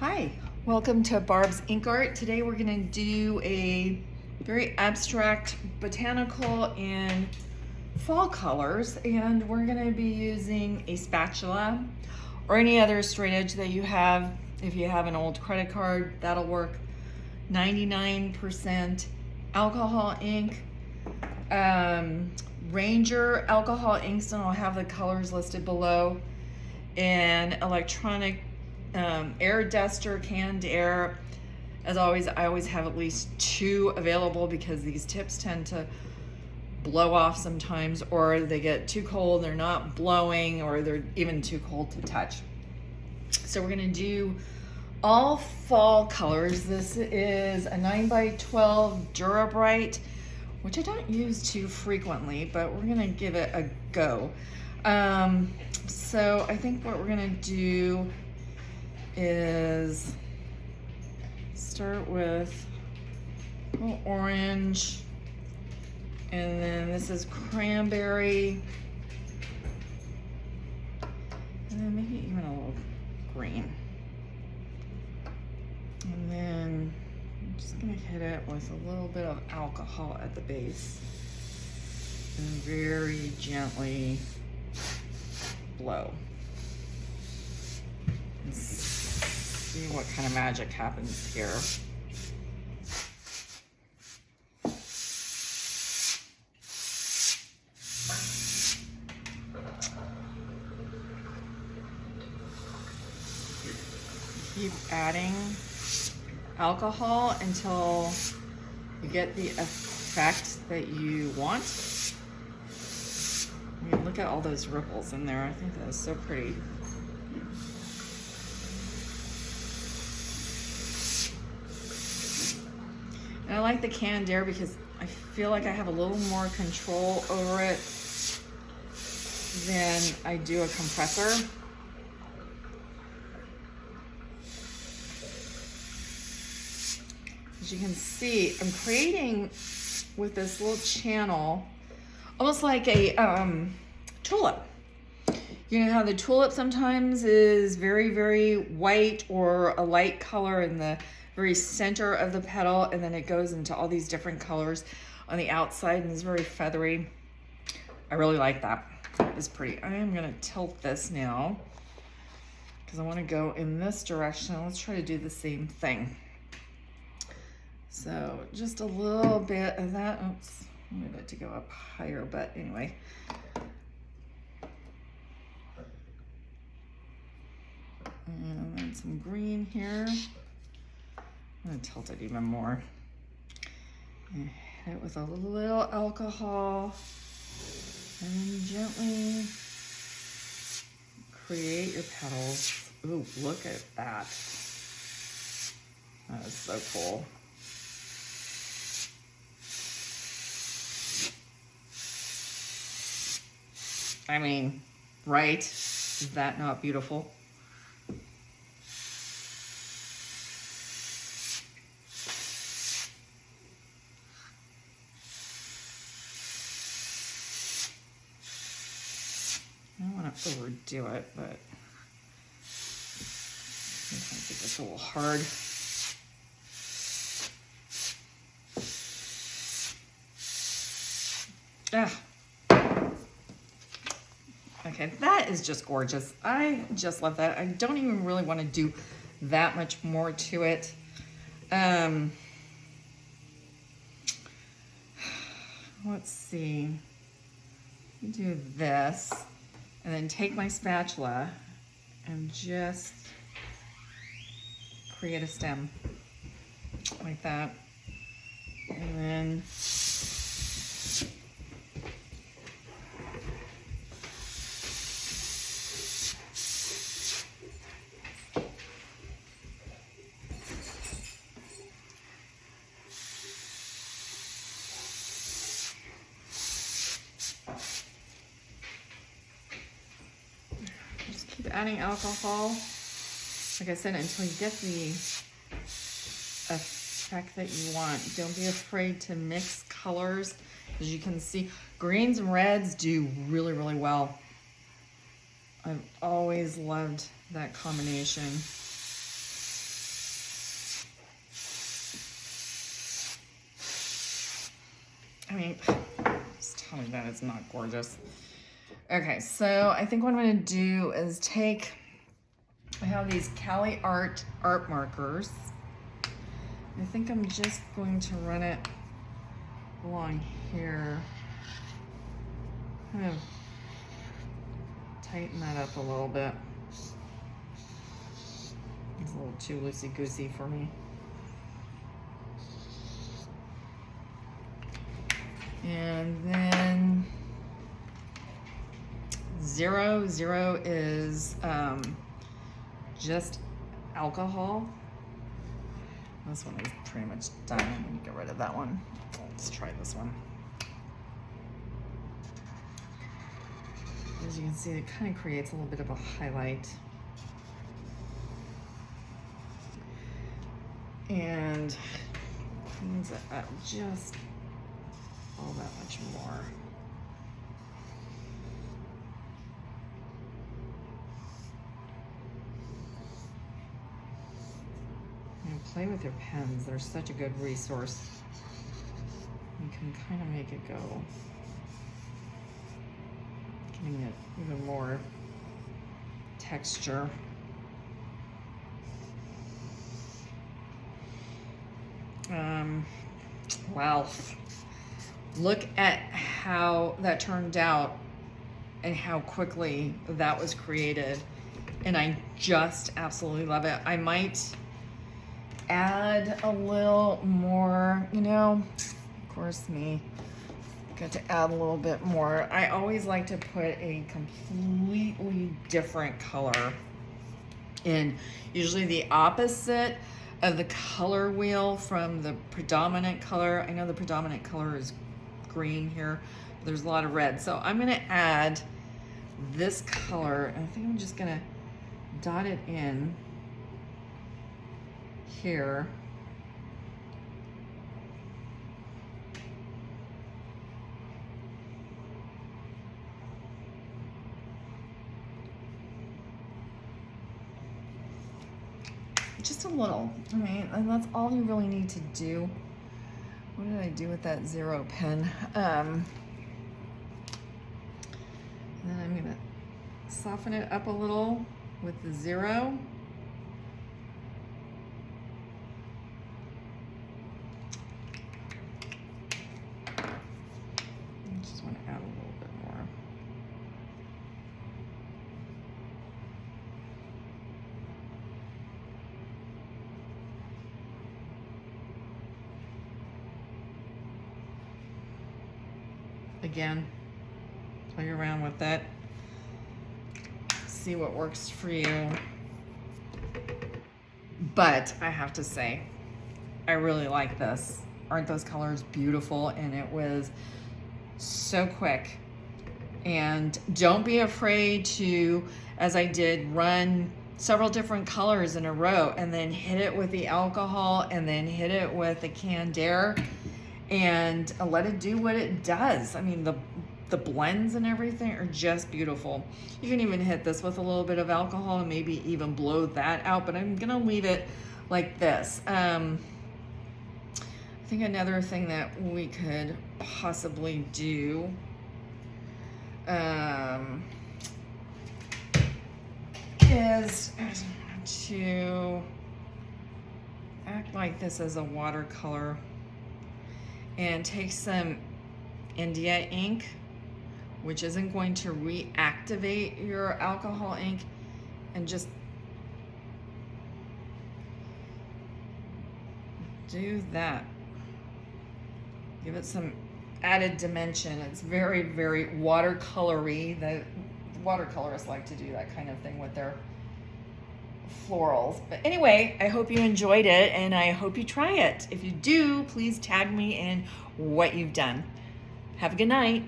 Hi, welcome to Barb's Ink Art. Today we're going to do a very abstract botanical in fall colors, and we're going to be using a spatula or any other straight edge that you have. If you have an old credit card, that'll work. 99% alcohol ink. Ranger alcohol inks, and I'll have the colors listed below. And electronic air duster, canned air. As always, I always have at least 2 available because these tips tend to blow off sometimes, or they get too cold, they're not blowing, or they're even too cold to touch. So we're gonna do all fall colors. This is a 9x12 Dura Bright, which I don't use too frequently, but we're gonna give it a go. So I think what we're gonna do is start with a little orange, and then this is cranberry, and then maybe even a little green. And then I'm just gonna hit it with a little bit of alcohol at the base and very gently blow. And see what kind of magic happens here. Keep adding alcohol until you get the effect that you want. I mean, look at all those ripples in there. I think that is so pretty. And I like the canned air because I feel like I have a little more control over it than I do a compressor. As you can see, I'm creating with this little channel almost like a tulip. You know how the tulip sometimes is very, very white or a light color in the very center of the petal, and then it goes into all these different colors on the outside and is very feathery. I really like that. That is pretty. I am gonna tilt this now because I want to go in this direction. Let's try to do the same thing. So just a little bit of that. Oops, I wanted it to go up higher, but anyway. And then some green here. I'm gonna tilt it even more. And hit it with a little alcohol. And then gently create your petals. Ooh, look at that. That is so cool. I mean, right? Is that not beautiful? I don't want to overdo it, but sometimes it gets a little hard. Ah. Okay, that is just gorgeous. I just love that. I don't even really want to do that much more to it. Let's see. Do this, and then take my spatula and just create a stem like that. And then adding alcohol, like I said, until you get the effect that you want. Don't be afraid to mix colors. As you can see, greens and reds do really, really well. I've always loved that combination. paint. Just tell me that it's not gorgeous. Okay, so I think what I'm gonna do is I have these Cali Art markers. I think I'm just going to run it along here. Kind of tighten that up a little bit. It's a little too loosey-goosey for me. And then 0 is just alcohol. This one is pretty much done. I'm gonna get rid of that one. Let's try this one. As you can see, it kind of creates a little bit of a highlight. And cleans it up just all that much more. Play with your pens. They're such a good resource. You can kind of make it go, giving it even more texture. Wow. Look at how that turned out and how quickly that was created. And I just absolutely love it. I might add a little more, you know, of course me, got to add a little bit more. I always like to put a completely different color in, usually the opposite of the color wheel from the predominant color. I know the predominant color is green here, but there's a lot of red. So I'm gonna add this color, and I think I'm just gonna dot it in here. Just a little. I mean, and that's all you really need to do. What did I do with that 0 pen? And then I'm gonna soften it up a little with the 0. I just want to add a little bit more. Again, play around with it. See what works for you. But I have to say, I really like this. Aren't those colors beautiful? And it was so quick. And don't be afraid to, as I did, run several different colors in a row and then hit it with the alcohol and then hit it with the canned air and let it do what it does. I mean, the blends and everything are just beautiful. You can even hit this with a little bit of alcohol and maybe even blow that out, but I'm gonna leave it like this. I think another thing that we could possibly do is to act like this as a watercolor and take some India ink, which isn't going to reactivate your alcohol ink, and just do that. Give it some added dimension. It's very, very watercolory. The watercolorists like to do that kind of thing with their florals. But anyway, I hope you enjoyed it and I hope you try it. If you do, please tag me in what you've done. Have a good night.